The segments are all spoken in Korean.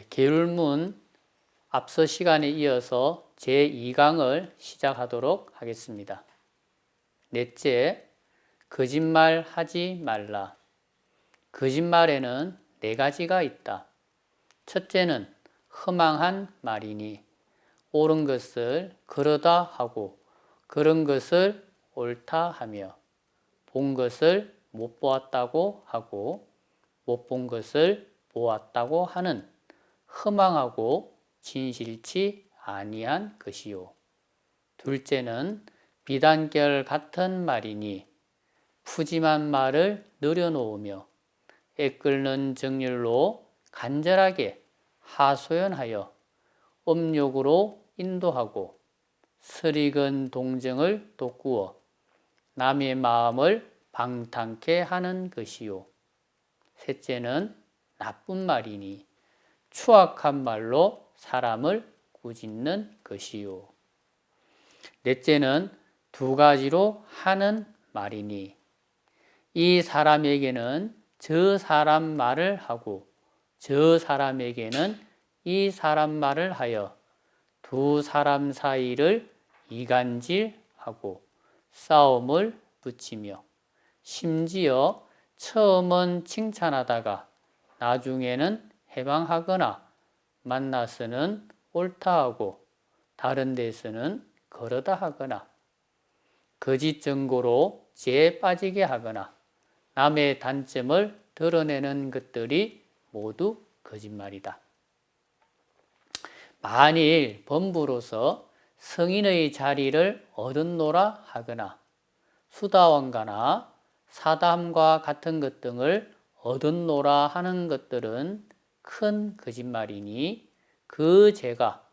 계율문 앞서 시간에 이어서 제2강을 시작하도록 하겠습니다. 넷째, 거짓말 하지 말라. 거짓말에는 네 가지가 있다. 첫째는 허망한 말이니 옳은 것을 그러다 하고 그런 것을 옳다 하며 본 것을 못 보았다고 하고 못 본 것을 보았다고 하는 허망하고 진실치 아니한 것이요. 둘째는 비단결 같은 말이니 푸짐한 말을 늘여놓으며 애끓는 정열로 간절하게 하소연하여 음욕으로 인도하고 설익은 동정을 돋구어 남의 마음을 방탕케 하는 것이요. 셋째는 나쁜 말이니 추악한 말로 사람을 꾸짖는 것이요. 넷째는 두 가지로 하는 말이니 이 사람에게는 저 사람 말을 하고 저 사람에게는 이 사람 말을 하여 두 사람 사이를 이간질하고 싸움을 붙이며 심지어 처음은 칭찬하다가 나중에는 해방하거나 만나서는 옳다 하고 다른 데서는 그러다 하거나 거짓 증거로 죄에 빠지게 하거나 남의 단점을 드러내는 것들이 모두 거짓말이다. 만일 범부로서 성인의 자리를 얻었노라 하거나 수다원가나 사담과 같은 것 등을 얻었노라 하는 것들은 큰 거짓말이니 그 죄가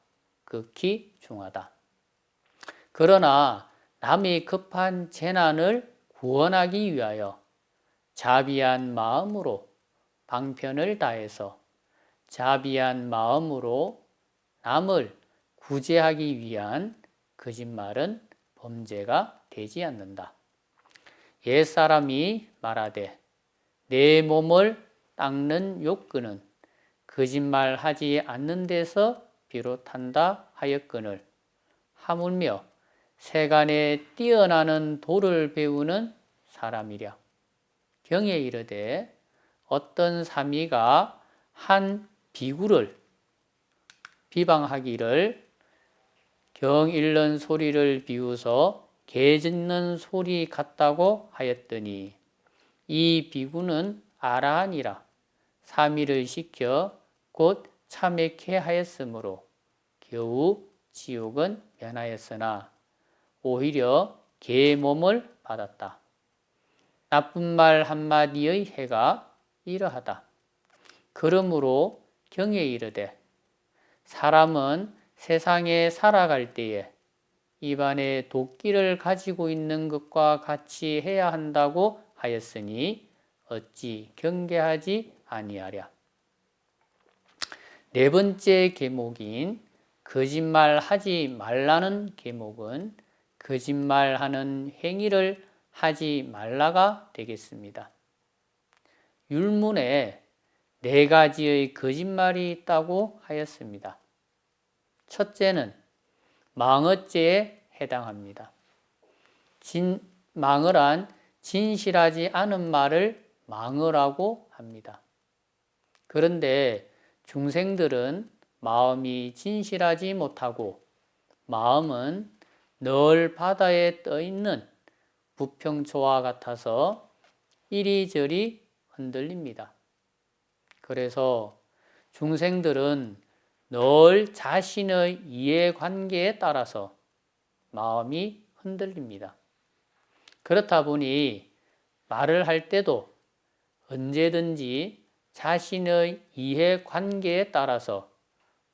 극히 중하다. 그러나 남이 급한 재난을 구원하기 위하여 자비한 마음으로 방편을 다해서 자비한 마음으로 남을 구제하기 위한 거짓말은 범죄가 되지 않는다. 옛사람이 말하되 내 몸을 닦는 욕구는 거짓말하지 않는 데서 비롯한다 하였거늘 하물며 세간에 뛰어나는 도를 배우는 사람이랴. 경에 이르되 어떤 사미가 한 비구를 비방하기를 경 잃는 소리를 비우서 개 짖는 소리 같다고 하였더니 이 비구는 아라하니라. 사미를 시켜 곧 참회케 하였으므로 겨우 지옥은 면하였으나 오히려 개의 몸을 받았다. 나쁜 말 한마디의 해가 이러하다. 그러므로 경에 이르되 사람은 세상에 살아갈 때에 입안에 도끼를 가지고 있는 것과 같이 해야 한다고 하였으니 어찌 경계하지 아니하랴. 네 번째 계목인 거짓말하지 말라는 계목은 거짓말하는 행위를 하지 말라가 되겠습니다. 율문에 네 가지의 거짓말이 있다고 하였습니다. 첫째는 망언죄에 해당합니다. 망언한 진실하지 않은 말을 망언이라고 합니다. 그런데 중생들은 마음이 진실하지 못하고 마음은 늘 바다에 떠있는 부평초와 같아서 이리저리 흔들립니다. 그래서 중생들은 늘 자신의 이해관계에 따라서 마음이 흔들립니다. 그렇다 보니 말을 할 때도 언제든지 자신의 이해관계에 따라서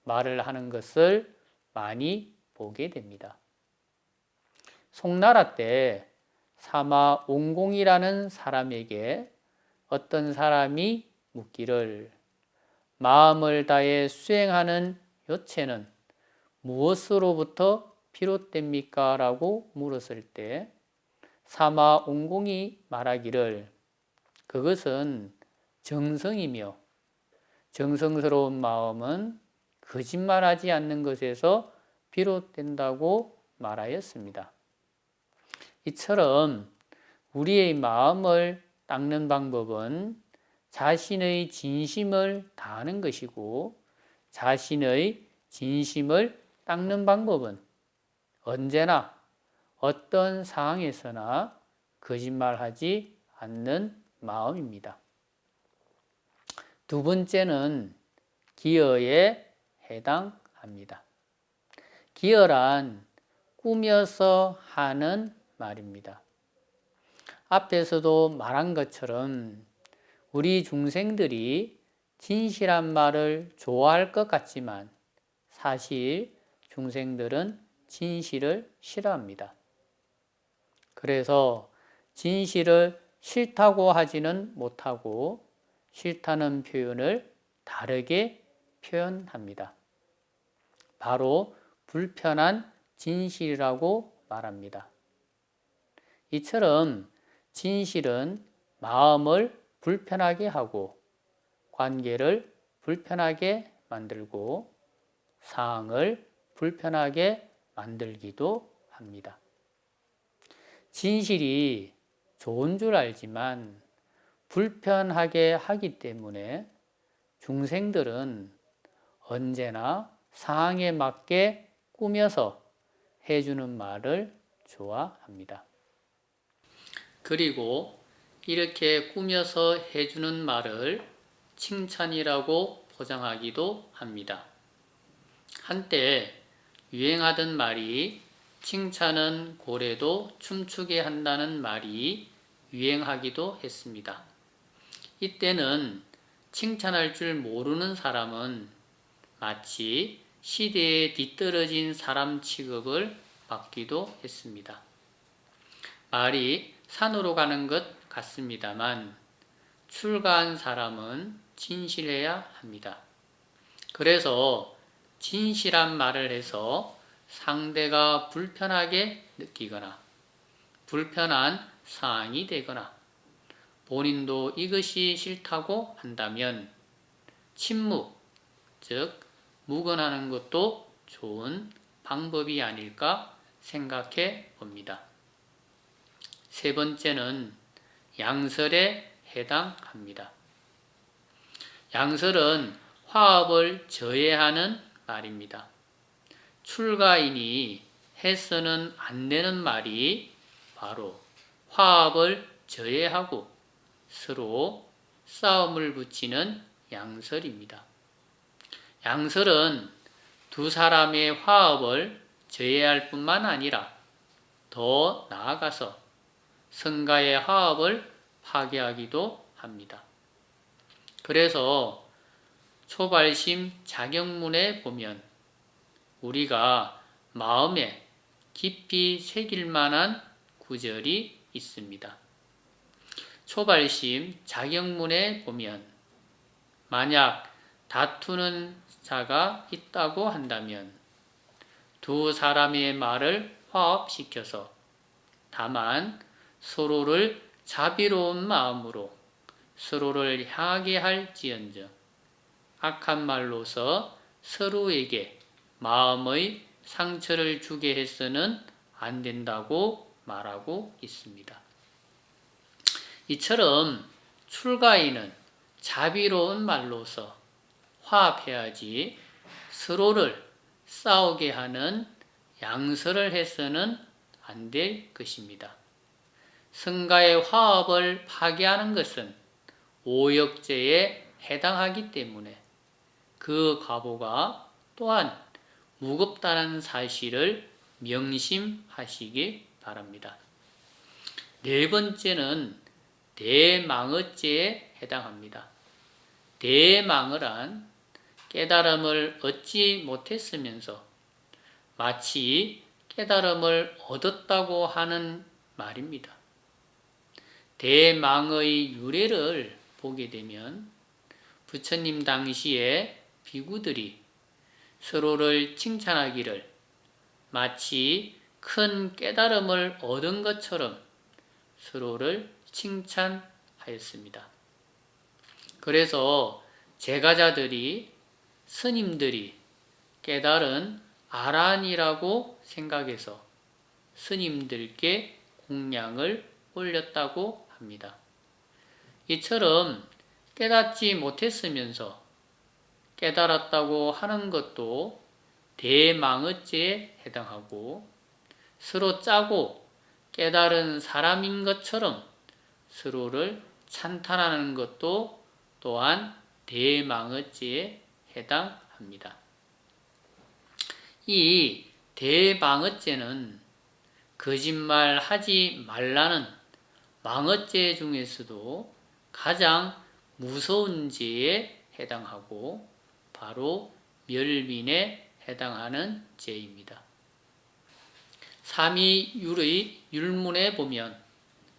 말을 하는 것을 많이 보게 됩니다. 송나라 때 사마옹공이라는 사람에게 어떤 사람이 묻기를 마음을 다해 수행하는 요체는 무엇으로부터 비롯됩니까? 라고 물었을 때 사마옹공이 말하기를 그것은 정성이며 정성스러운 마음은 거짓말하지 않는 것에서 비롯된다고 말하였습니다. 이처럼 우리의 마음을 닦는 방법은 자신의 진심을 다하는 것이고, 자신의 진심을 닦는 방법은 언제나 어떤 상황에서나 거짓말하지 않는 마음입니다. 두 번째는 기어에 해당합니다. 기어란 꾸며서 하는 말입니다. 앞에서도 말한 것처럼 우리 중생들이 진실한 말을 좋아할 것 같지만 사실 중생들은 진실을 싫어합니다. 그래서 진실을 싫다고 하지는 못하고 싫다는 표현을 다르게 표현합니다. 바로 불편한 진실이라고 말합니다. 이처럼 진실은 마음을 불편하게 하고 관계를 불편하게 만들고 상황을 불편하게 만들기도 합니다. 진실이 좋은 줄 알지만 불편하게 하기 때문에 중생들은 언제나 상황에 맞게 꾸며서 해주는 말을 좋아합니다. 그리고 이렇게 꾸며서 해주는 말을 칭찬이라고 포장하기도 합니다. 한때 유행하던 말이 칭찬은 고래도 춤추게 한다는 말이 유행하기도 했습니다. 이때는 칭찬할 줄 모르는 사람은 마치 시대에 뒤떨어진 사람 취급을 받기도 했습니다. 말이 산으로 가는 것 같습니다만 출가한 사람은 진실해야 합니다. 그래서 진실한 말을 해서 상대가 불편하게 느끼거나 불편한 상황이 되거나 본인도 이것이 싫다고 한다면 침묵, 즉 묵언하는 것도 좋은 방법이 아닐까 생각해 봅니다. 세 번째는 양설에 해당합니다. 양설은 화합을 저해하는 말입니다. 출가인이 해서는 안 되는 말이 바로 화합을 저해하고 서로 싸움을 붙이는 양설입니다. 양설은 두 사람의 화합을 저해할 뿐만 아니라 더 나아가서 성가의 화합을 파괴하기도 합니다. 그래서 초발심 자경문에 보면 우리가 마음에 깊이 새길 만한 구절이 있습니다. 초발심 자경문에 보면 만약 다투는 자가 있다고 한다면 두 사람의 말을 화합시켜서 다만 서로를 자비로운 마음으로 서로를 향하게 할지언정 악한 말로서 서로에게 마음의 상처를 주게 해서는 안 된다고 말하고 있습니다. 이처럼 출가인은 자비로운 말로서 화합해야지 서로를 싸우게 하는 양설을 해서는 안 될 것입니다. 성가의 화합을 파괴하는 것은 오역죄에 해당하기 때문에 그 과보가 또한 무겁다는 사실을 명심하시기 바랍니다. 네 번째는 대망언죄에 해당합니다. 대망언란 깨달음을 얻지 못했으면서 마치 깨달음을 얻었다고 하는 말입니다. 대망의 유래를 보게 되면 부처님 당시에 비구들이 서로를 칭찬하기를 마치 큰 깨달음을 얻은 것처럼 서로를 칭찬하였습니다. 그래서 제가자들이 스님들이 깨달은 아란이라고 생각해서 스님들께 공양을 올렸다고 합니다. 이처럼 깨닫지 못했으면서 깨달았다고 하는 것도 대망어죄에 해당하고, 서로 짜고 깨달은 사람인 것처럼 서로를 찬탄하는 것도 또한 대망어죄에 해당합니다. 이 대망어죄는 거짓말하지 말라는 망어죄 중에서도 가장 무서운 죄에 해당하고 바로 멸민에 해당하는 죄입니다. 삼위율의 율문에 보면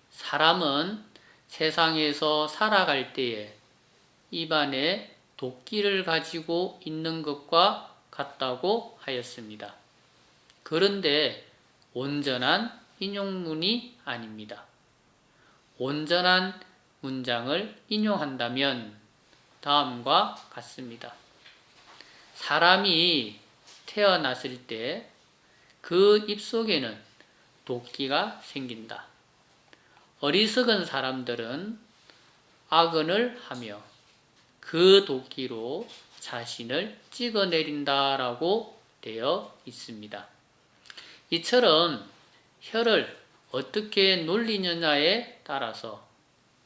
사람은 세상에서 살아갈 때에 입안에 도끼를 가지고 있는 것과 같다고 하였습니다. 그런데 온전한 인용문이 아닙니다. 온전한 문장을 인용한다면 다음과 같습니다. 사람이 태어났을 때 그 입속에는 도끼가 생긴다. 어리석은 사람들은 악언을 하며 그 도끼로 자신을 찍어내린다라고 되어 있습니다. 이처럼 혀를 어떻게 놀리느냐에 따라서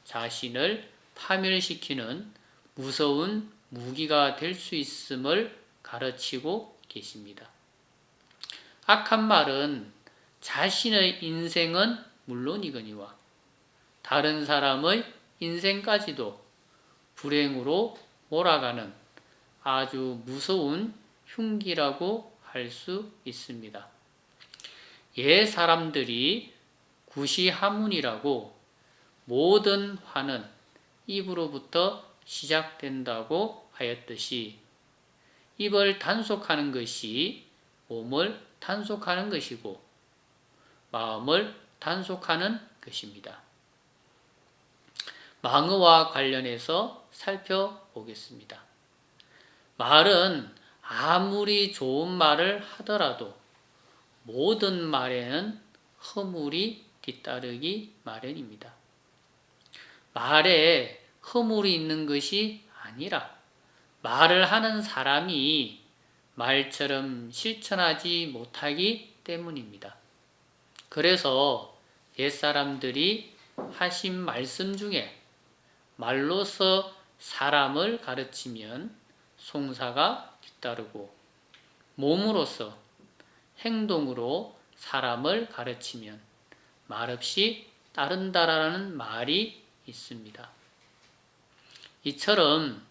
자신을 파멸시키는 무서운 무기가 될 수 있음을 가르치고 계십니다. 악한 말은 자신의 인생은 물론이거니와 다른 사람의 인생까지도 불행으로 몰아가는 아주 무서운 흉기라고 할 수 있습니다. 옛 사람들이 구시하문이라고 모든 화는 입으로부터 시작된다고 하였듯이 입을 단속하는 것이 몸을 단속하는 것이고 마음을 단속하는 것입니다. 망어와 관련해서 살펴보겠습니다. 말은 아무리 좋은 말을 하더라도 모든 말에는 허물이 뒤따르기 마련입니다. 말에 허물이 있는 것이 아니라 말을 하는 사람이 말처럼 실천하지 못하기 때문입니다. 그래서 옛사람들이 하신 말씀 중에 말로서 사람을 가르치면 송사가 뒤따르고 몸으로서 행동으로 사람을 가르치면 말없이 따른다라는 말이 있습니다. 이처럼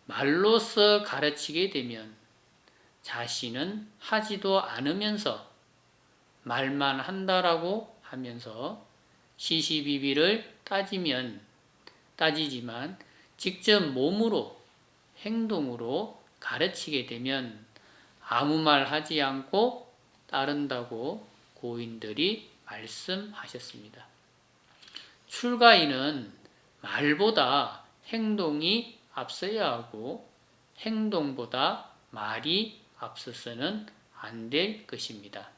말로서 가르치게 되면 자신은 하지도 않으면서 말만 한다라고 하면서 시시비비를 따지지만 직접 몸으로 행동으로 가르치게 되면 아무 말 하지 않고 따른다고 고인들이 말씀하셨습니다. 출가인은 말보다 행동이 앞서야 하고 행동보다 말이 앞서서는 안 될 것입니다.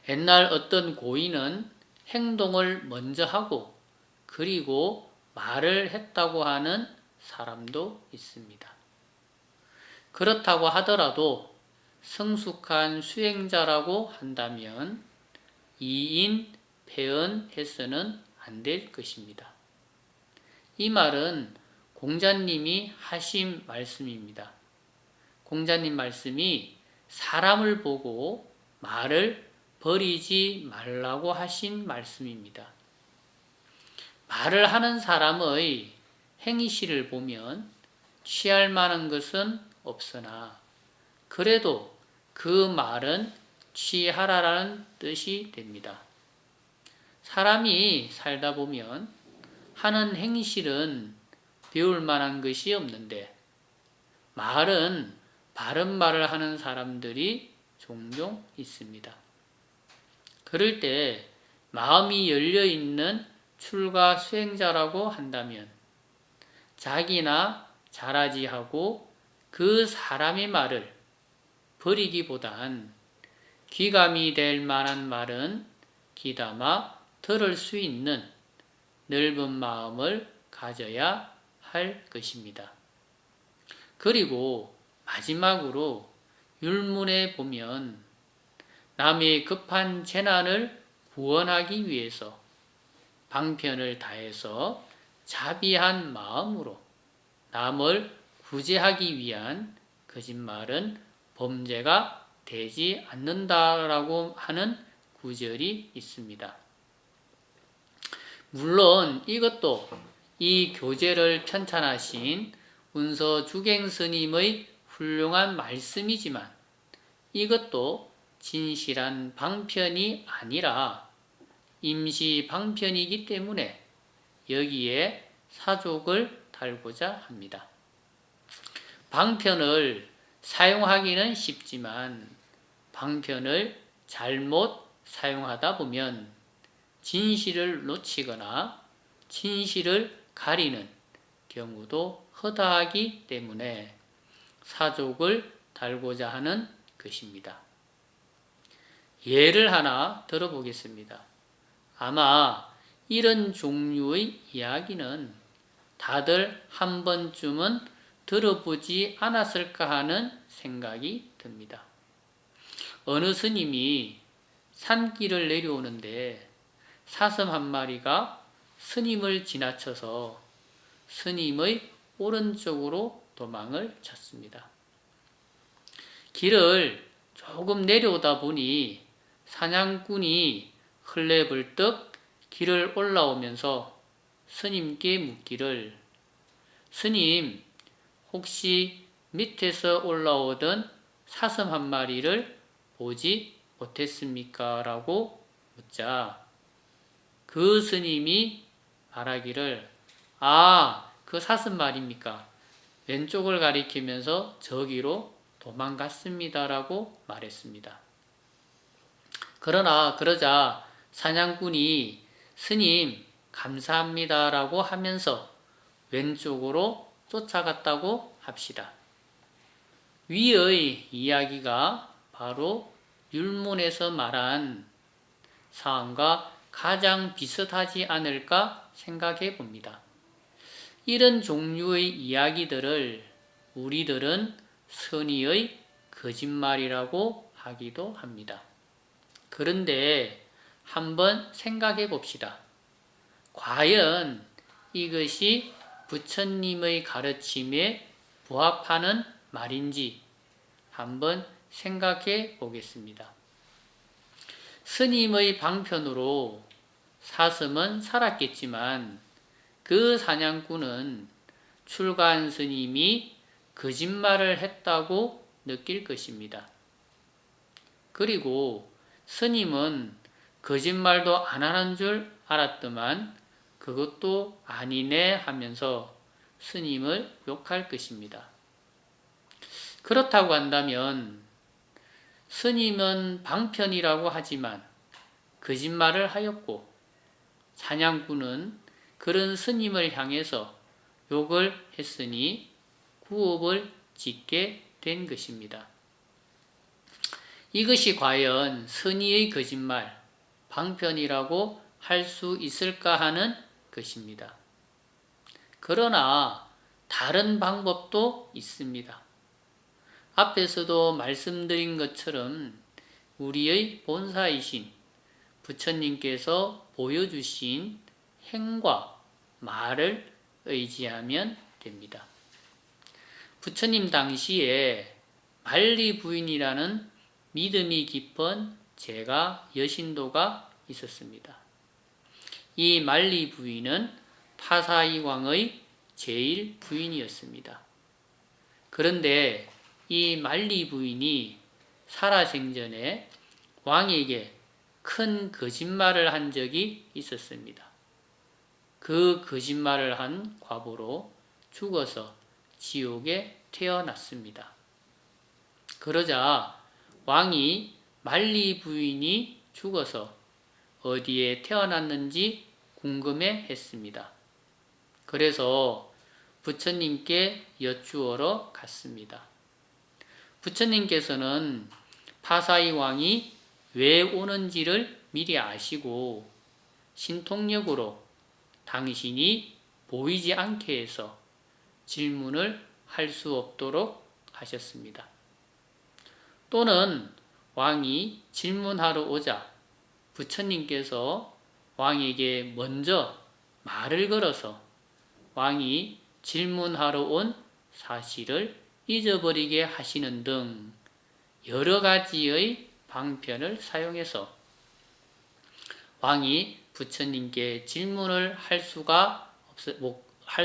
옛날 어떤 고인은 행동을 먼저 하고 그리고 말을 했다고 하는 사람도 있습니다. 그렇다고 하더라도 성숙한 수행자라고 한다면 이인 폐언해서는 안 될 것입니다. 이 말은 공자님이 하신 말씀입니다. 공자님 말씀이 사람을 보고 말을 버리지 말라고 하신 말씀입니다. 말을 하는 사람의 행실을 보면 취할 만한 것은 없으나 그래도 그 말은 취하라라는 뜻이 됩니다. 사람이 살다 보면 하는 행실은 배울 만한 것이 없는데 말은 바른 말을 하는 사람들이 종종 있습니다. 그럴 때 마음이 열려있는 출가 수행자라고 한다면 자기나 잘하지 하고 그 사람의 말을 버리기보단 귀감이 될 만한 말은 귀담아 들을 수 있는 넓은 마음을 가져야 할 것입니다. 그리고 마지막으로 율문에 보면 남의 급한 재난을 구원하기 위해서 방편을 다해서 자비한 마음으로 남을 구제하기 위한 거짓말은 범죄가 되지 않는다라고 하는 구절이 있습니다. 물론 이것도 이 교제를 편찬하신 운서 주갱 스님의 훌륭한 말씀이지만 이것도 진실한 방편이 아니라 임시 방편이기 때문에 여기에 사족을 달고자 합니다. 방편을 사용하기는 쉽지만 방편을 잘못 사용하다 보면 진실을 놓치거나 진실을 가리는 경우도 허다하기 때문에 사족을 달고자 하는 것입니다. 예를 하나 들어보겠습니다. 아마 이런 종류의 이야기는 다들 한 번쯤은 들어보지 않았을까 하는 생각이 듭니다. 어느 스님이 산길을 내려오는데 사슴 한 마리가 스님을 지나쳐서 스님의 오른쪽으로 도망을 쳤습니다. 길을 조금 내려오다 보니 사냥꾼이 흘레불떡 길을 올라오면서 스님께 묻기를 스님, 혹시 밑에서 올라오던 사슴 한 마리를 보지 못했습니까? 라고 묻자 그 스님이 말하기를 그 사슴 말입니까? 왼쪽을 가리키면서 저기로 도망갔습니다. 라고 말했습니다. 그러자 사냥꾼이 스님 감사합니다. 라고 하면서 왼쪽으로 쫓아갔다고 합시다. 위의 이야기가 바로 율문에서 말한 사항과 가장 비슷하지 않을까 생각해 봅니다. 이런 종류의 이야기들을 우리들은 선의의 거짓말이라고 하기도 합니다. 그런데 한번 생각해 봅시다. 과연 이것이 부처님의 가르침에 부합하는 말인지 한번 생각해 보겠습니다. 스님의 방편으로 사슴은 살았겠지만 그 사냥꾼은 출가한 스님이 거짓말을 했다고 느낄 것입니다. 그리고 스님은 거짓말도 안 하는 줄 알았더만 그것도 아니네 하면서 스님을 욕할 것입니다. 그렇다고 한다면 스님은 방편이라고 하지만 거짓말을 하였고 사냥꾼은 그런 스님을 향해서 욕을 했으니 구업을 짓게 된 것입니다. 이것이 과연 선의의 거짓말, 방편이라고 할 수 있을까 하는 것입니다. 그러나 다른 방법도 있습니다. 앞에서도 말씀드린 것처럼 우리의 본사이신 부처님께서 보여주신 행과 말을 의지하면 됩니다. 부처님 당시에 만리 부인이라는 믿음이 깊은 제가 여신도가 있었습니다. 이 만리 부인은 파사이광의 제일 부인이었습니다. 그런데 이 만리 부인이 살아생전에 왕에게 큰 거짓말을 한 적이 있었습니다. 그 거짓말을 한 과보로 죽어서 지옥에 태어났습니다. 그러자 왕이 만리 부인이 죽어서 어디에 태어났는지 궁금해 했습니다. 그래서 부처님께 여쭈어러 갔습니다. 부처님께서는 파사이 왕이 왜 오는지를 미리 아시고 신통력으로 당신이 보이지 않게 해서 질문을 할 수 없도록 하셨습니다. 또는 왕이 질문하러 오자 부처님께서 왕에게 먼저 말을 걸어서 왕이 질문하러 온 사실을 잊어버리게 하시는 등 여러 가지의 방편을 사용해서 왕이 부처님께 질문을 할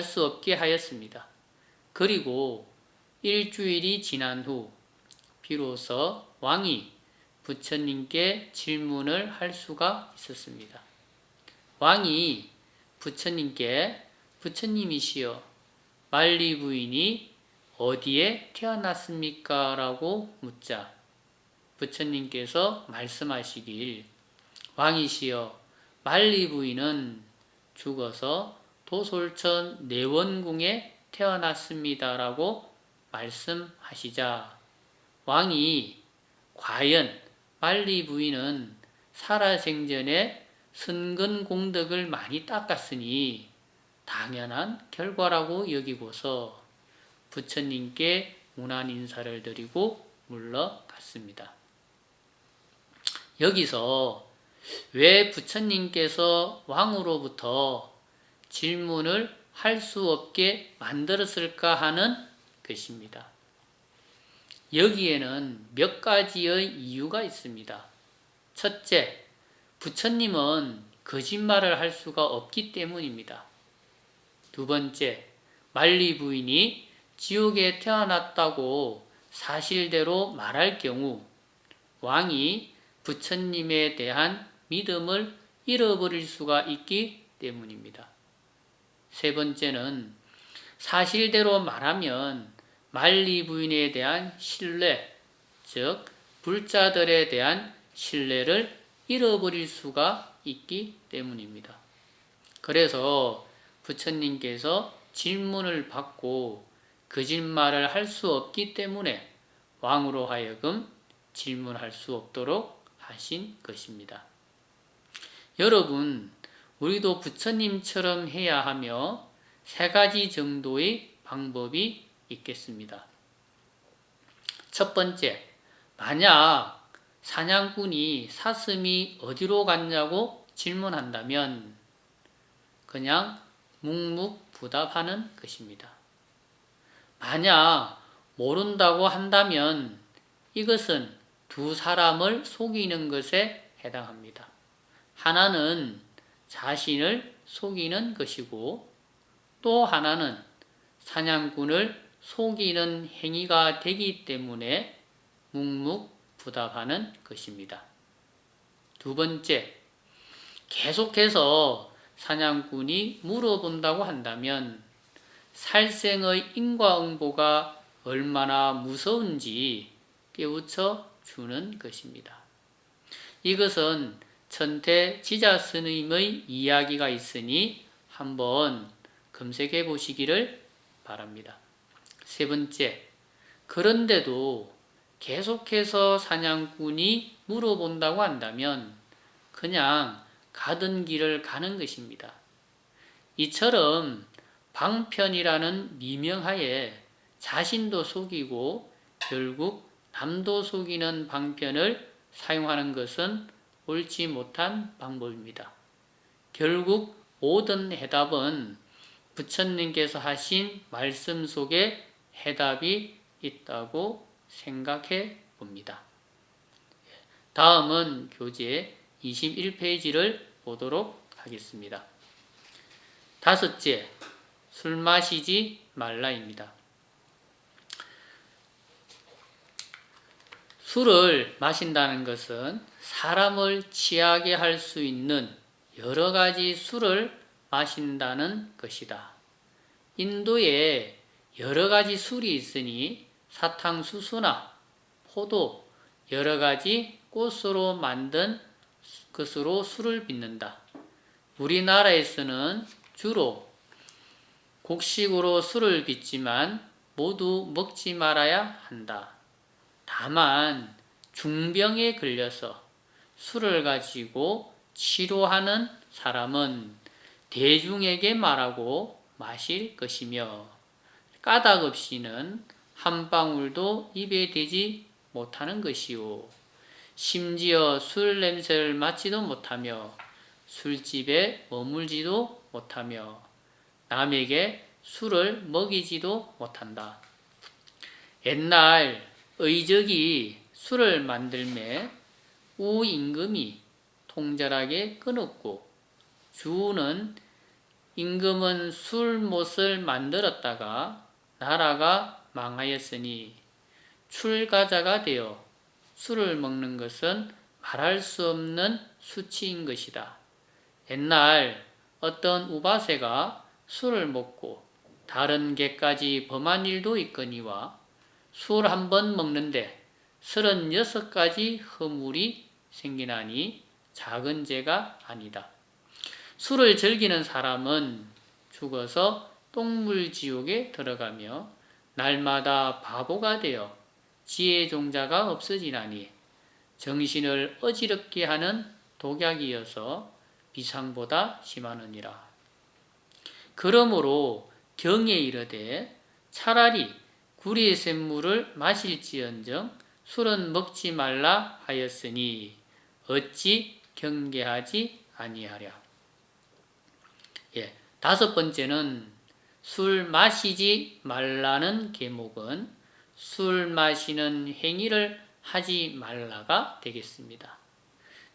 수 없게 하였습니다. 그리고 일주일이 지난 후 비로소 왕이 부처님께 질문을 할 수가 있었습니다. 왕이 부처님께 부처님이시여 말리 부인이 어디에 태어났습니까? 라고 묻자 부처님께서 말씀하시길 왕이시여 말리 부인은 죽어서 도솔천 내원궁에 태어났습니다. 라고 말씀하시자 왕이 과연 말리 부인은 살아생전에 선근 공덕을 많이 닦았으니 당연한 결과라고 여기고서 부처님께 문안 인사를 드리고 물러갔습니다. 여기서 왜 부처님께서 왕으로부터 질문을 할 수 없게 만들었을까 하는 것입니다. 여기에는 몇 가지의 이유가 있습니다. 첫째, 부처님은 거짓말을 할 수가 없기 때문입니다. 두 번째, 말리 부인이 지옥에 태어났다고 사실대로 말할 경우 왕이 부처님에 대한 믿음을 잃어버릴 수가 있기 때문입니다. 세 번째는 사실대로 말하면 말리 부인에 대한 신뢰, 즉 불자들에 대한 신뢰를 잃어버릴 수가 있기 때문입니다. 그래서 부처님께서 질문을 받고 거짓말을 할 수 없기 때문에 왕으로 하여금 질문할 수 없도록 하신 것입니다. 여러분, 우리도 부처님처럼 해야 하며 세 가지 정도의 방법이 있겠습니다. 첫 번째, 만약 사냥꾼이 사슴이 어디로 갔냐고 질문한다면 그냥 묵묵부답하는 것입니다. 만약 모른다고 한다면 이것은 두 사람을 속이는 것에 해당합니다. 하나는 자신을 속이는 것이고 또 하나는 사냥꾼을 속이는 행위가 되기 때문에 묵묵부답하는 것입니다. 두 번째, 계속해서 사냥꾼이 물어본다고 한다면 살생의 인과응보가 얼마나 무서운지 깨우쳐 주는 것입니다. 이것은 천태 지자스님의 이야기가 있으니 한번 검색해 보시기를 바랍니다. 세 번째, 그런데도 계속해서 사냥꾼이 물어본다고 한다면 그냥 가던 길을 가는 것입니다. 이처럼 방편이라는 미명하에 자신도 속이고 결국 남도 속이는 방편을 사용하는 것은 옳지 못한 방법입니다. 결국 모든 해답은 부처님께서 하신 말씀 속에 해답이 있다고 생각해 봅니다. 다음은 교재 21페이지를 보도록 하겠습니다. 다섯째, 술 마시지 말라입니다. 술을 마신다는 것은 사람을 취하게 할 수 있는 여러 가지 술을 마신다는 것이다. 인도에 여러 가지 술이 있으니 사탕수수나 포도, 여러 가지 꽃으로 만든 것으로 술을 빚는다. 우리나라에서는 주로 곡식으로 술을 빚지만 모두 먹지 말아야 한다. 다만 중병에 걸려서 술을 가지고 치료하는 사람은 대중에게 말하고 마실 것이며 까닭 없이는 한 방울도 입에 대지 못하는 것이요. 심지어 술 냄새를 맡지도 못하며 술집에 머물지도 못하며 남에게 술을 먹이지도 못한다. 옛날 의적이 술을 만들매 우임금이 통절하게 끊었고 주는 임금은 술못을 만들었다가 나라가 망하였으니 출가자가 되어 술을 먹는 것은 말할 수 없는 수치인 것이다. 옛날 어떤 우바세가 술을 먹고 다른 개까지 범한 일도 있거니와 술 한 번 먹는데 36가지 허물이 생기나니 작은 죄가 아니다. 술을 즐기는 사람은 죽어서 똥물지옥에 들어가며 날마다 바보가 되어 지혜종자가 없어지나니 정신을 어지럽게 하는 독약이어서 비상보다 심하느니라. 그러므로 경에 이르되 차라리 구리의 샘물을 마실지언정 술은 먹지 말라 하였으니 어찌 경계하지 아니하랴. 다섯 번째는 술 마시지 말라는 계목은 술 마시는 행위를 하지 말라가 되겠습니다.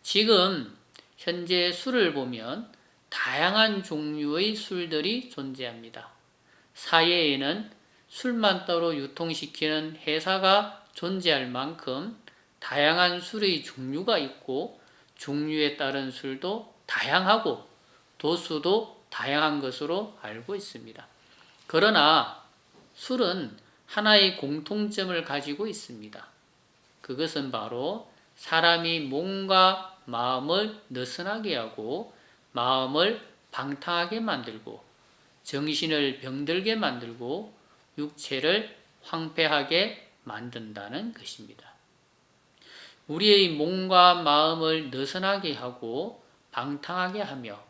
지금 현재 술을 보면 다양한 종류의 술들이 존재합니다. 사회에는 술만 따로 유통시키는 회사가 존재할 만큼 다양한 술의 종류가 있고 종류에 따른 술도 다양하고 도수도 다양한 것으로 알고 있습니다. 그러나 술은 하나의 공통점을 가지고 있습니다. 그것은 바로 사람이 몸과 마음을 느슨하게 하고 마음을 방탕하게 만들고 정신을 병들게 만들고 육체를 황폐하게 만든다는 것입니다. 우리의 몸과 마음을 느슨하게 하고 방탕하게 하며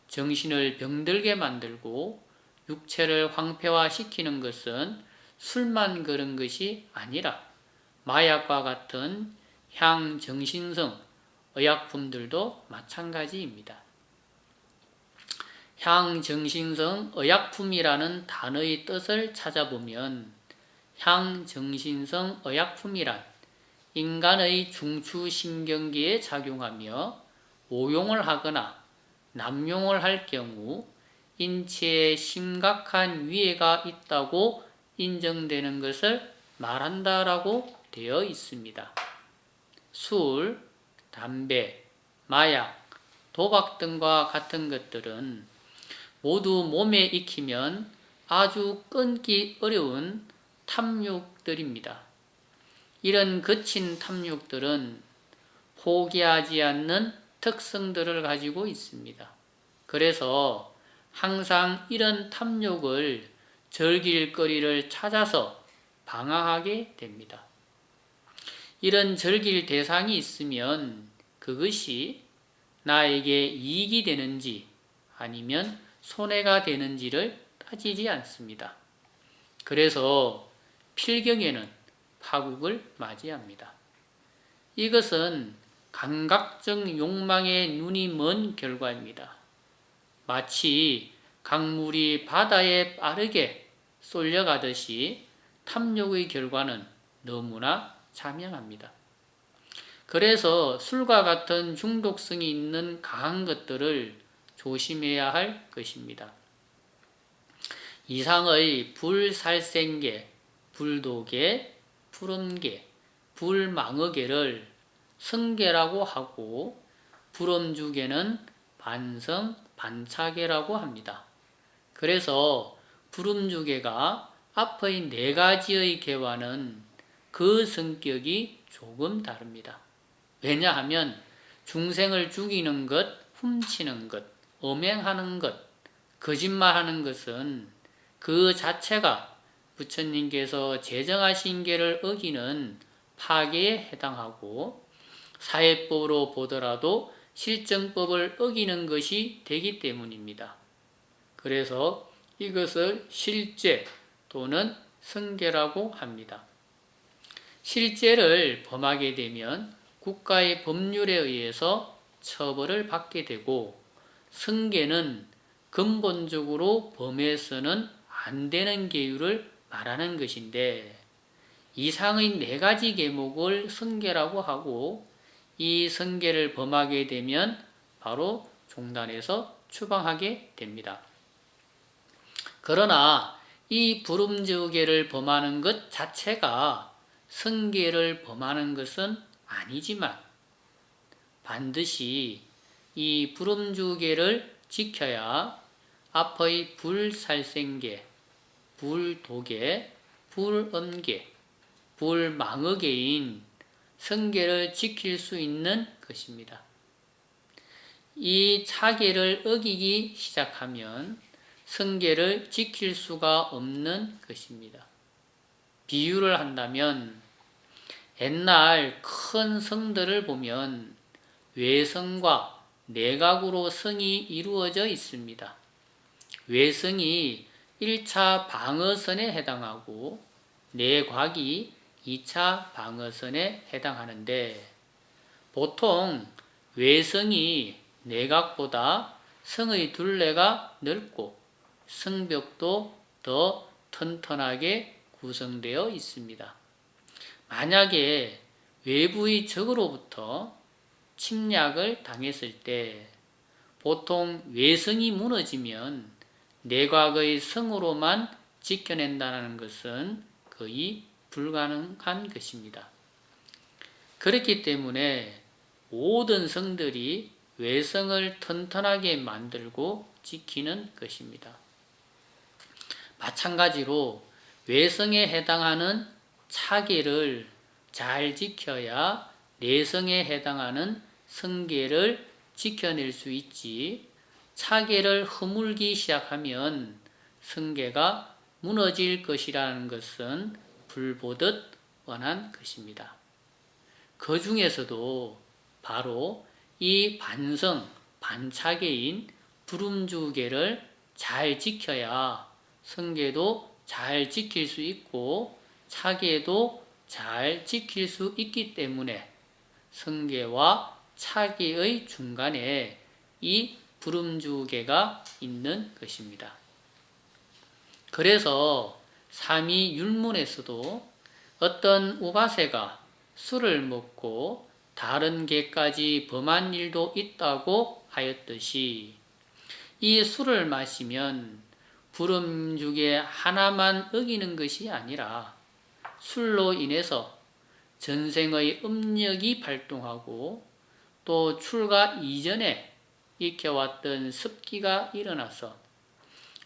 정신을 병들게 만들고 육체를 황폐화시키는 것은 술만 그런 것이 아니라 마약과 같은 향정신성 의약품들도 마찬가지입니다. 향정신성 의약품이라는 단어의 뜻을 찾아보면 향정신성 의약품이란 인간의 중추신경계에 작용하며 오용을 하거나 남용을 할 경우 인체에 심각한 위해가 있다고 인정되는 것을 말한다라고 되어 있습니다. 술, 담배, 마약, 도박 등과 같은 것들은 모두 몸에 익히면 아주 끊기 어려운 탐욕들입니다. 이런 거친 탐욕들은 포기하지 않는 특성들을 가지고 있습니다. 그래서 항상 이런 탐욕을 즐길 거리를 찾아서 방황하게 됩니다. 이런 즐길 대상이 있으면 그것이 나에게 이익이 되는지 아니면 손해가 되는지를 따지지 않습니다. 그래서 필경에는 파국을 맞이합니다. 이것은 감각적 욕망에 눈이 먼 결과입니다. 마치 강물이 바다에 빠르게 쏠려가듯이 탐욕의 결과는 너무나 자명합니다. 그래서 술과 같은 중독성이 있는 강한 것들을 조심해야 할 것입니다. 이상의 불살생계, 불도계, 불엄계, 불망어계를 성계라고 하고 불엄주계는 반성, 반차계라고 합니다. 그래서 불엄주계가 앞의 4가지의 계와는 그 성격이 조금 다릅니다. 왜냐하면 중생을 죽이는 것, 훔치는 것, 엄행하는 것, 거짓말하는 것은 그 자체가 부처님께서 제정하신 계를 어기는 파괴에 해당하고 사회법으로 보더라도 실정법을 어기는 것이 되기 때문입니다. 그래서 이것을 실죄 또는 성계라고 합니다. 실죄를 범하게 되면 국가의 법률에 의해서 처벌을 받게 되고 성계는 근본적으로 범해서는 안 되는 계율을 말하는 것인데 이상의 4가지 계목을 성계라고 하고 이 성계를 범하게 되면 바로 종단에서 추방하게 됩니다. 그러나 이 불음주계를 범하는 것 자체가 성계를 범하는 것은 아니지만 반드시 이 불음주계를 지켜야 앞의 불살생계, 불도계, 불엄계, 불망어계인 성계를 지킬 수 있는 것입니다. 이 차계를 어기기 시작하면 성계를 지킬 수가 없는 것입니다. 비유를 한다면 옛날 큰 성들을 보면 외성과 내각으로 성이 이루어져 있습니다. 외성이 1차 방어선에 해당하고 내곽이 2차 방어선에 해당하는데 보통 외성이 내각보다 성의 둘레가 넓고 성벽도 더 튼튼하게 구성되어 있습니다. 만약에 외부의 적으로부터 침략을 당했을 때 보통 외성이 무너지면 내곽의 성으로만 지켜낸다는 것은 거의 불가능한 것입니다. 그렇기 때문에 모든 성들이 외성을 튼튼하게 만들고 지키는 것입니다. 마찬가지로 외성에 해당하는 차계를 잘 지켜야 내성에 해당하는 성계를 지켜낼 수 있지 차계를 허물기 시작하면 성계가 무너질 것이라는 것은 불보듯 뻔한 것입니다. 그 중에서도 바로 이 반성, 반차계인 불음주계를 잘 지켜야 성계도 잘 지킬 수 있고 차계도 잘 지킬 수 있기 때문에 성계와 차계의 중간에 이 불음주계가 있는 것입니다. 그래서 삼위율문에서도 어떤 우바세가 술을 먹고 다른 계까지 범한 일도 있다고 하였듯이 이 술을 마시면 불음주계 하나만 어기는 것이 아니라 술로 인해서 전생의 음력이 발동하고 또 출가 이전에 익혀왔던 습기가 일어나서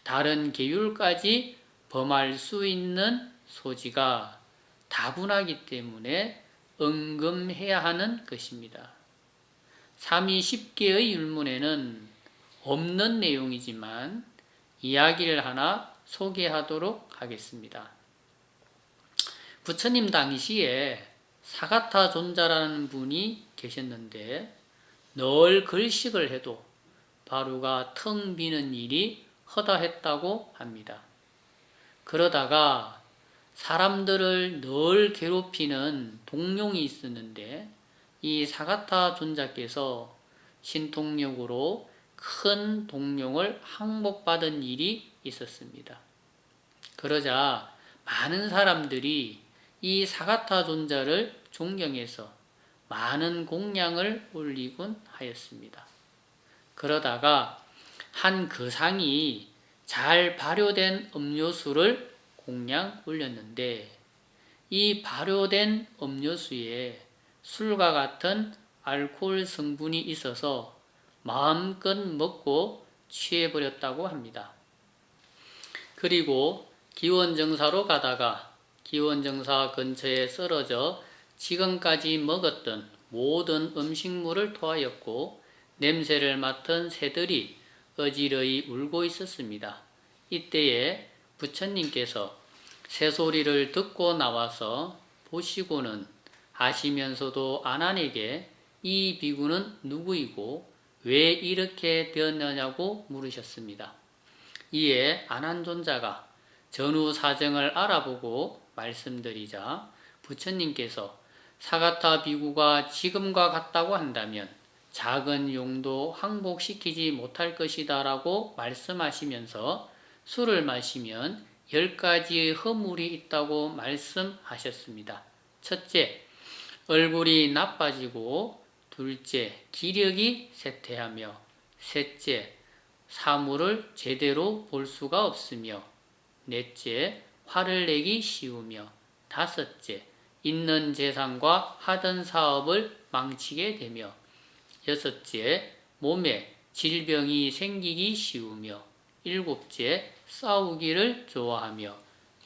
다른 계율까지 범할 수 있는 소지가 다분하기 때문에 은금해야 하는 것입니다. 320개의 율문에는 없는 내용이지만 이야기를 하나 소개하도록 하겠습니다. 부처님 당시에 사가타 존자라는 분이 계셨는데 늘 글식을 해도 바루가 텅 비는 일이 허다했다고 합니다. 그러다가 사람들을 늘 괴롭히는 동룡이 있었는데 이 사가타 존자께서 신통력으로 큰 동룡을 항복받은 일이 있었습니다. 그러자 많은 사람들이 이 사가타 존자를 존경해서 많은 공양을 올리곤 하였습니다. 그러다가 한 거상이 잘 발효된 음료수를 공양 올렸는데 이 발효된 음료수에 술과 같은 알코올 성분이 있어서 마음껏 먹고 취해버렸다고 합니다. 그리고 기원정사로 가다가 기원정사 근처에 쓰러져 지금까지 먹었던 모든 음식물을 토하였고 냄새를 맡은 새들이 어지러이 울고 있었습니다. 이때에 부처님께서 새소리를 듣고 나와서 보시고는 하시면서도 아난에게 이 비구는 누구이고 왜 이렇게 되었느냐고 물으셨습니다. 이에 아난존자가 전후 사정을 알아보고 말씀드리자 부처님께서 사가타 비구가 지금과 같다고 한다면 작은 용도 항복시키지 못할 것이다 라고 말씀하시면서 술을 마시면 10가지의 허물이 있다고 말씀하셨습니다. 첫째, 얼굴이 나빠지고, 둘째, 기력이 쇠퇴하며, 셋째, 사물을 제대로 볼 수가 없으며, 넷째, 화를 내기 쉬우며, 다섯째, 있는 재산과 하던 사업을 망치게 되며, 여섯째, 몸에 질병이 생기기 쉬우며, 일곱째, 싸우기를 좋아하며,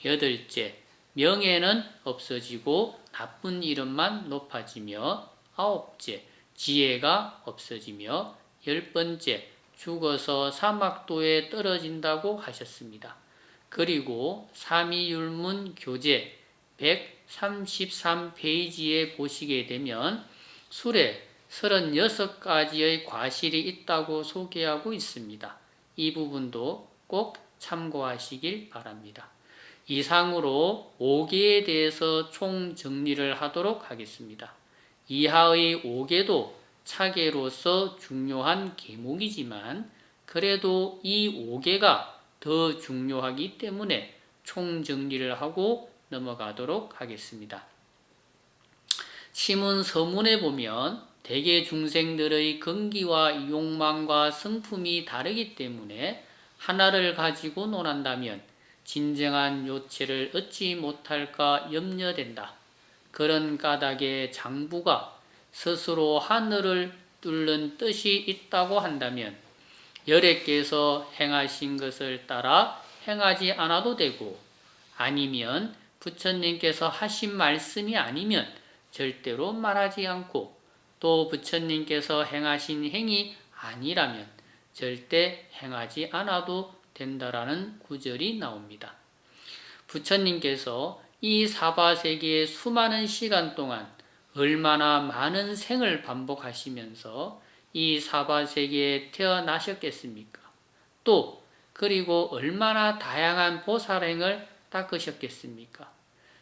여덟째, 명예는 없어지고 나쁜 이름만 높아지며, 아홉째, 지혜가 없어지며, 10번째, 죽어서 사막도에 떨어진다고 하셨습니다. 그리고 삼위율문 교재 133페이지에 보시게 되면 술에 36가지의 과실이 있다고 소개하고 있습니다. 이 부분도 꼭 참고하시길 바랍니다. 이상으로 5개에 대해서 총 정리를 하도록 하겠습니다. 이하의 5개도 차계로서 중요한 계목이지만 그래도 이 5개가 더 중요하기 때문에 총 정리를 하고 넘어가도록 하겠습니다. 시문 서문에 보면 대개 중생들의 근기와 욕망과 성품이 다르기 때문에 하나를 가지고 논한다면 진정한 요체를 얻지 못할까 염려된다. 그런 까닭에 장부가 스스로 하늘을 뚫는 뜻이 있다고 한다면 열애께서 행하신 것을 따라 행하지 않아도 되고 아니면 부처님께서 하신 말씀이 아니면 절대로 말하지 않고 또 부처님께서 행하신 행이 아니라면 절대 행하지 않아도 된다라는 구절이 나옵니다. 부처님께서 이 사바세계의 수많은 시간 동안 얼마나 많은 생을 반복하시면서 이 사바세계에 태어나셨겠습니까? 또 그리고 얼마나 다양한 보살행을 닦으셨겠습니까?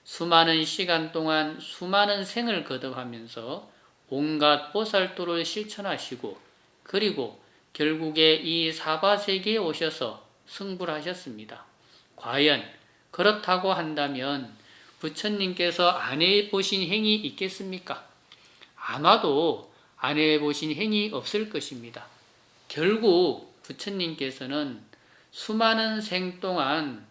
수많은 시간 동안 수많은 생을 거듭하면서 온갖 보살도를 실천하시고 그리고 결국에 이 사바세계에 오셔서 승부를 하셨습니다. 과연 그렇다고 한다면 부처님께서 안 해보신 행이 있겠습니까? 아마도 안 해보신 행이 없을 것입니다. 결국 부처님께서는 수많은 생 동안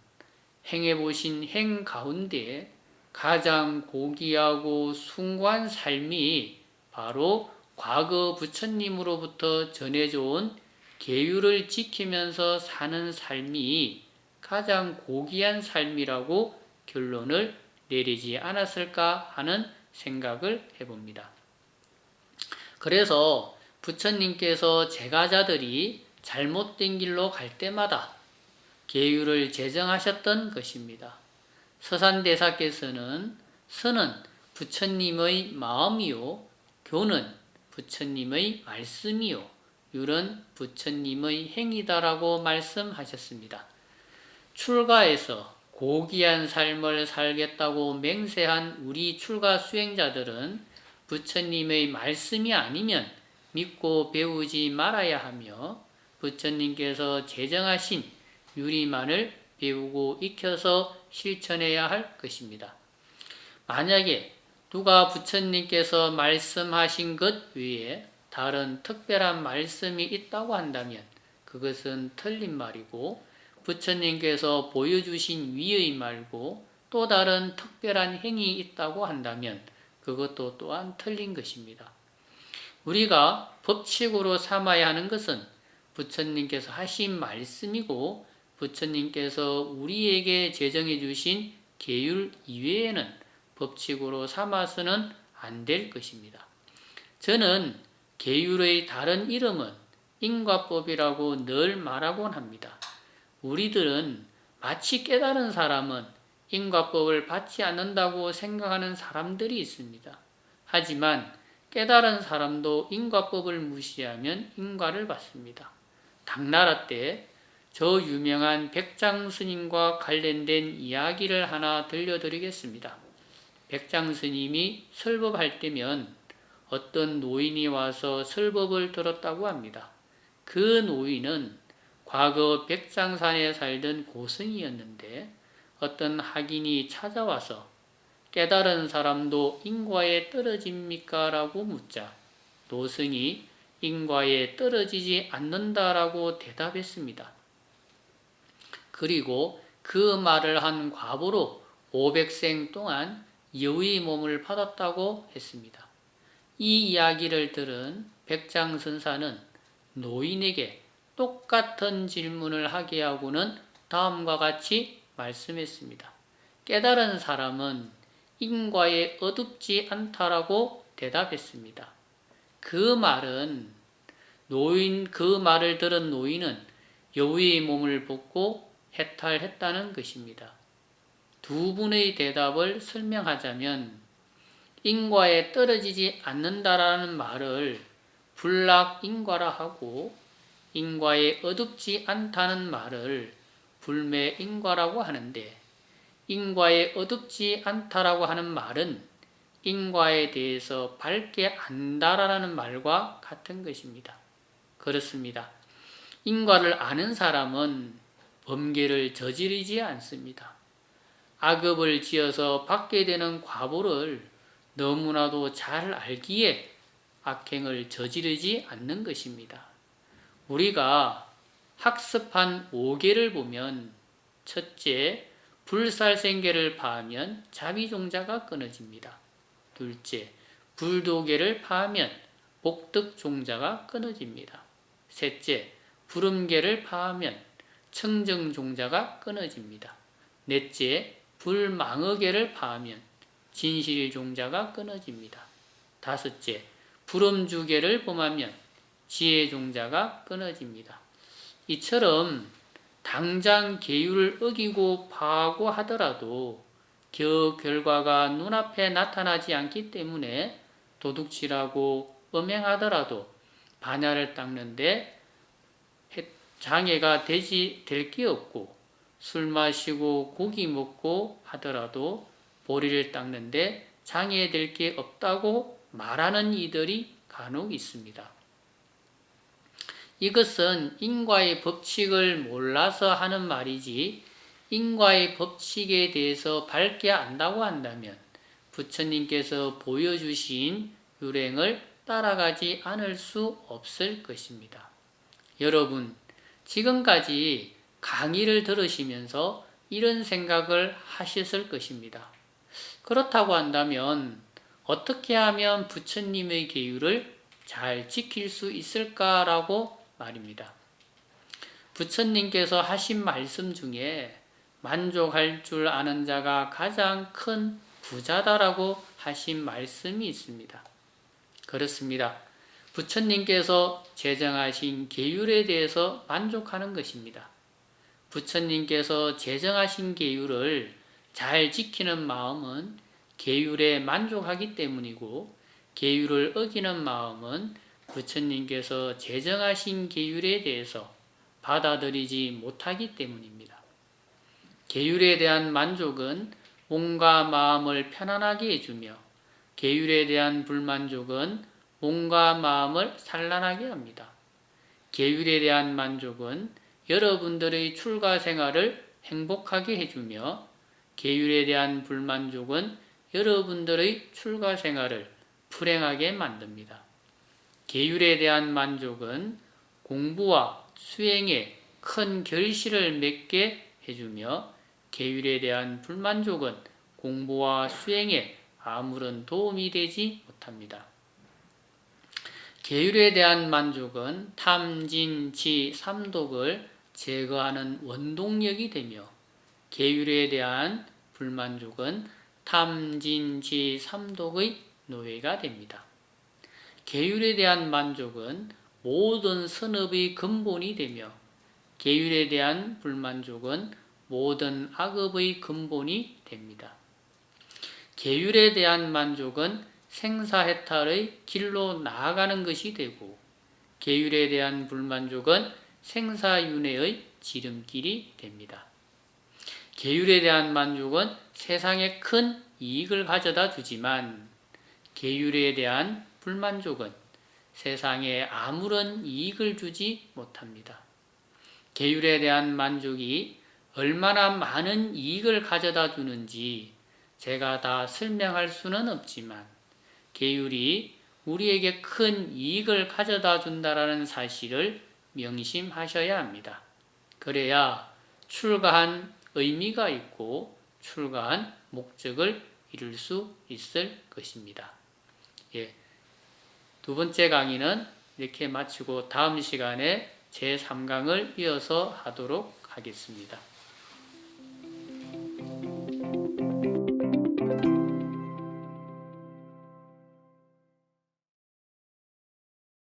행해보신 행 가운데 가장 고귀하고 숭고한 삶이 바로 과거 부처님으로부터 전해져 온 계율을 지키면서 사는 삶이 가장 고귀한 삶이라고 결론을 내리지 않았을까 하는 생각을 해봅니다. 그래서 부처님께서 제가자들이 잘못된 길로 갈 때마다 계율을 제정하셨던 것입니다. 서산대사께서는 선은 부처님의 마음이요 교는 부처님의 말씀이요 율은 부처님의 행위다라고 말씀하셨습니다. 출가에서 고귀한 삶을 살겠다고 맹세한 우리 출가 수행자들은 부처님의 말씀이 아니면 믿고 배우지 말아야 하며 부처님께서 제정하신 율의만을 배우고 익혀서 실천해야 할 것입니다. 만약에 누가 부처님께서 말씀하신 것 외에 다른 특별한 말씀이 있다고 한다면 그것은 틀린 말이고 부처님께서 보여주신 위의 말고 또 다른 특별한 행이 있다고 한다면 그것도 또한 틀린 것입니다. 우리가 법칙으로 삼아야 하는 것은 부처님께서 하신 말씀이고 부처님께서 우리에게 제정해 주신 계율 이외에는 법칙으로 삼아서는 안 될 것입니다. 저는 계율의 다른 이름은 인과법이라고 늘 말하곤 합니다. 우리들은 마치 깨달은 사람은 인과법을 받지 않는다고 생각하는 사람들이 있습니다. 하지만 깨달은 사람도 인과법을 무시하면 인과를 받습니다. 당나라 때 저 유명한 백장스님과 관련된 이야기를 하나 들려드리겠습니다. 백장스님이 설법할 때면 어떤 노인이 와서 설법을 들었다고 합니다. 그 노인은 과거 백장산에 살던 고승이었는데 어떤 학인이 찾아와서 깨달은 사람도 인과에 떨어집니까? 라고 묻자 노승이 인과에 떨어지지 않는다라고 대답했습니다. 그리고 그 말을 한 과보로 500생 동안 여의 몸을 받았다고 했습니다. 이 이야기를 들은 백장선사는 노인에게 똑같은 질문을 하게 하고는 다음과 같이 말씀했습니다. 깨달은 사람은 인과에 어둡지 않다라고 대답했습니다. 그 말을 들은 노인은 여우의 몸을 벗고 해탈했다는 것입니다. 두 분의 대답을 설명하자면 인과에 떨어지지 않는다라는 말을 불락인과라 하고 인과에 어둡지 않다는 말을 불매인과라고 하는데 인과에 어둡지 않다라고 하는 말은 인과에 대해서 밝게 안다라는 말과 같은 것입니다. 그렇습니다. 인과를 아는 사람은 범죄를 저지르지 않습니다. 악업을 지어서 받게 되는 과보를 너무나도 잘 알기에 악행을 저지르지 않는 것입니다. 우리가 학습한 5개를 보면 첫째, 불살생계를 파하면 자비종자가 끊어집니다. 둘째, 불도계를 파하면 복덕종자가 끊어집니다. 셋째, 불음계를 파하면 청정종자가 끊어집니다. 넷째, 불망어계를 파하면 진실종자가 끊어집니다. 다섯째, 불음주계를 범하면 지혜종자가 끊어집니다. 이처럼 당장 계율을 어기고 파하고 하더라도 결과가 눈앞에 나타나지 않기 때문에 도둑질하고 음행하더라도 반야를 닦는데 장애가 될 게 없고 술 마시고 고기 먹고 하더라도 보리를 닦는데 장애될 게 없다고 말하는 이들이 간혹 있습니다. 이것은 인과의 법칙을 몰라서 하는 말이지 인과의 법칙에 대해서 밝게 안다고 한다면 부처님께서 보여주신 유행을 따라가지 않을 수 없을 것입니다. 여러분, 지금까지 강의를 들으시면서 이런 생각을 하셨을 것입니다. 그렇다고 한다면 어떻게 하면 부처님의 계율을 잘 지킬 수 있을까라고 말입니다. 부처님께서 하신 말씀 중에 만족할 줄 아는 자가 가장 큰 부자다라고 하신 말씀이 있습니다. 그렇습니다. 부처님께서 제정하신 계율에 대해서 만족하는 것입니다. 부처님께서 제정하신 계율을 잘 지키는 마음은 계율에 만족하기 때문이고 계율을 어기는 마음은 부처님께서 제정하신 계율에 대해서 받아들이지 못하기 때문입니다. 계율에 대한 만족은 몸과 마음을 편안하게 해주며 계율에 대한 불만족은 몸과 마음을 산란하게 합니다. 계율에 대한 만족은 여러분들의 출가 생활을 행복하게 해주며 계율에 대한 불만족은 여러분들의 출가 생활을 불행하게 만듭니다. 계율에 대한 만족은 공부와 수행에 큰 결실을 맺게 해주며 계율에 대한 불만족은 공부와 수행에 아무런 도움이 되지 못합니다. 계율에 대한 만족은 탐, 진, 치, 삼독을 제거하는 원동력이 되며 계율에 대한 불만족은 탐, 진, 치, 삼독의 노예가 됩니다. 계율에 대한 만족은 모든 선업의 근본이 되며 계율에 대한 불만족은 모든 악업의 근본이 됩니다. 계율에 대한 만족은 생사해탈의 길로 나아가는 것이 되고, 계율에 대한 불만족은 생사윤회의 지름길이 됩니다. 계율에 대한 만족은 세상에 큰 이익을 가져다 주지만, 계율에 대한 불만족은 세상에 아무런 이익을 주지 못합니다. 계율에 대한 만족이 얼마나 많은 이익을 가져다 주는지 제가 다 설명할 수는 없지만, 계율이 우리에게 큰 이익을 가져다 준다라는 사실을 명심하셔야 합니다. 그래야 출가한 의미가 있고 출가한 목적을 이룰 수 있을 것입니다. 두 번째 강의는 이렇게 마치고 다음 시간에 제3강을 이어서 하도록 하겠습니다.